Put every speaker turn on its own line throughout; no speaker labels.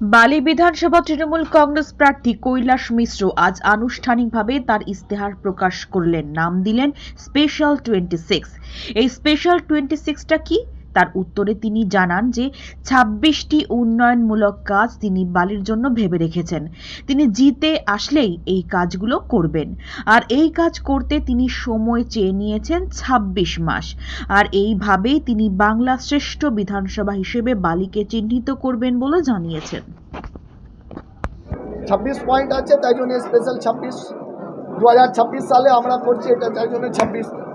বালি বিধানসভা তৃণমূল কংগ্রেস প্রার্থী কৈলাস মিশ্র আজ আনুষ্ঠানিকভাবে তার ইস্তেহার প্রকাশ করলেন, নাম দিলেন স্পেশাল 26। এই স্পেশাল 26টা কি, তার উত্তরে তিনি জানান যে 26টি উন্নয়নমূলক কাজ তিনি বালির জন্য ভেবে রেখেছেন। তিনি জিতে আসলেই এই কাজগুলো করবেন, আর এই কাজ করতে তিনি সময় চেয়ে নিয়েছেন 26 মাস। আর এইভাবেই তিনি বাংলা শ্রেষ্ঠ বিধানসভা হিসেবে বালিকে চিহ্নিত করবেন বলে জানিয়েছেন।
26 পয়েন্ট আছে, তাই জন্য স্পেশাল 26। 2026 সালে আমরা করছি এটা, তাই জন্য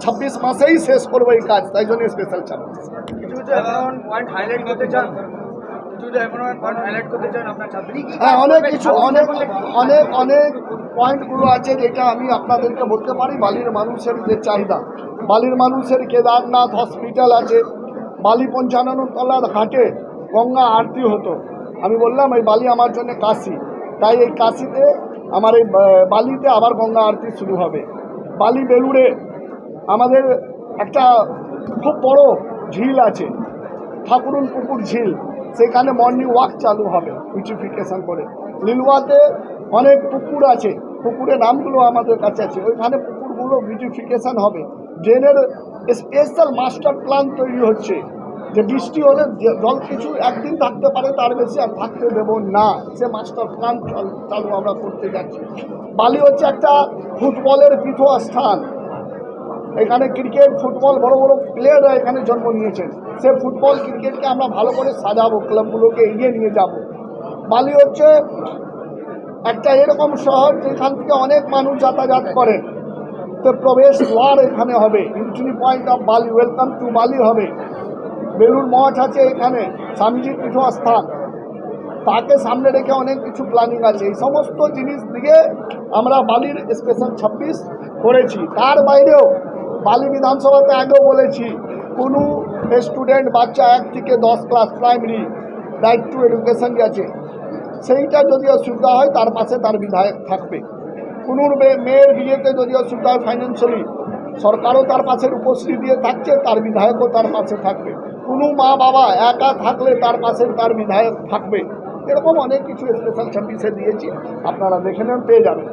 26 মাসেই শেষ করবো এই কাজ, তাই জন্য স্পেশাল 26। হ্যাঁ, অনেক কিছু অনেক পয়েন্টগুলো আছে যেটা আমি আপনাদেরকে বলতে পারি। বালির মানুষের যে চাহিদা, বালির মানুষের কেদারনাথ হসপিটাল আছে, বালি 55 তলার ঘাটে গঙ্গা আরতি হতো। আমি বললাম এই বালি আমার জন্য কাশি, তাই এই কাশিতে আমার এই বালিতে আবার গঙ্গা আরতি শুরু হবে। বালি বেলুড়ে আমাদের একটা খুব বড় ঝিল আছে, ঠাকুরুন পুকুর ঝিল, সেখানে মর্নিং ওয়াক চালু হবে বিউটিফিকেশন করে। লিলুয়াতে অনেক পুকুর আছে, পুকুরের নামগুলো আমাদের কাছে আছে, ওইখানে পুকুরগুলো বিউটিফিকেশন হবে। ড্রেনের স্পেশাল মাস্টার প্ল্যান তৈরি হচ্ছে, যে বৃষ্টি হলে জল কিছু একদিন থাকতে পারে, তার বেশি আর থাকতে দেব না, সে মাস্টার প্ল্যান চালু আমরা করতে যাচ্ছি। বালি হচ্ছে একটা ফুটবলের পীঠস্থান, এখানে ক্রিকেট ফুটবল বড় বড় প্লেয়াররা এখানে জন্ম নিয়েছেন। সে ফুটবল ক্রিকেটকে আমরা ভালো করে সাজাবো, ক্লাবগুলোকে এগিয়ে নিয়ে যাব। বালি হচ্ছে একটা এরকম শহর যেখান থেকে অনেক মানুষ যাতায়াত করেন, তো প্রবেশ দ্বার এখানে হবে, এন্ট্রি পয়েন্ট অফ বালি, ওয়েলকাম টু বালি হবে। বেলুড় মঠ আছে এখানে, স্বামীজির পীঠস্থান, তাকে সামনে রেখে অনেক কিছু প্ল্যানিং আছে। এই সমস্ত জিনিস দিয়ে আমরা বালির স্পেশাল 26 করেছি। তার বাইরেও বালি বিধানসভাতে আগেও বলেছি, কোনো স্টুডেন্ট বাচ্চা 1 থেকে 10 class primary right two education গেছে, সেইটা যদি অসুবিধা হয় তার পাশে তার বিধায়ক থাকবে। কোনো মেয়ের বিয়েতে যদি অসুবিধা হয় ফাইন্যান্সিয়ালি, সরকারও তার পাশে উপস্থিতি দিয়ে থাকছে, তার বিধায়কও তার পাশে থাকবে। কোনো মা বাবা একা থাকলে তার পাশে তার বিধায়ক থাকবে। এরকম অনেক কিছু স্পেশাল 26-এ দিয়েছি, আপনারা দেখে নেন, পেয়ে যাবেন।